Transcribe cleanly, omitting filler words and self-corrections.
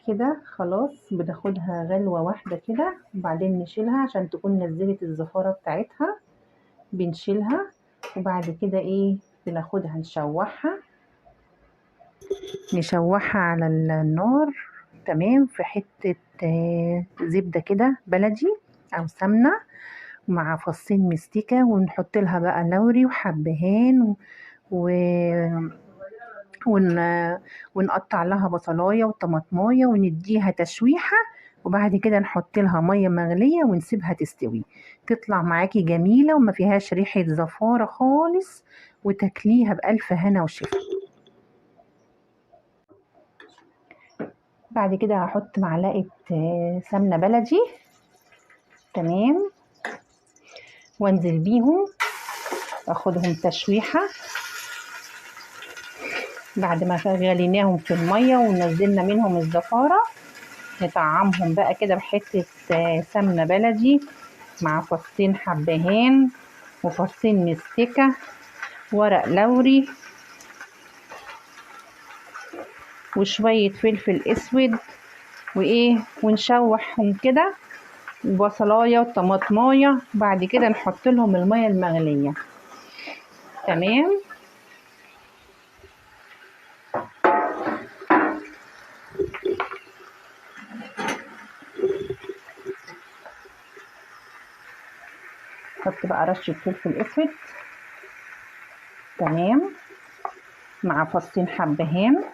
كده خلاص بناخدها غلوة واحدة كده، وبعدين نشيلها عشان تكون نزلت الزفارة بتاعتها. بنشيلها وبعد كده ايه بناخدها نشوحها على النار. تمام، في حتة زبدة كده بلدي او سمنة مع فصين مستكة، ونحط لها بقى لوري وحبهان و... ون... ونقطع لها بصلاية وطماطماية ونديها تشويحة، وبعد كده نحط لها مية مغلية ونسيبها تستوي. تطلع معاكي جميلة وما فيهاش ريحة زفارة خالص، وتاكليها بألف هنا وشفا. بعد كده هحط معلقة سمنة بلدي. تمام، وانزل بيهم اخدهم تشويحة. بعد ما غليناهم في المية ونزلنا منهم الزفارة، نطعمهم بقى كده بحتة سمنة بلدي مع فصين حبهان وفصين مستكة، ورق لوري، وشوية فلفل اسود، ونشوحهم كده بصلاية وطماطماية. بعد كده نحط لهم المية المغلية. تمام، نحط بقى رشة فلفل اسود. تمام، مع فصين حبهان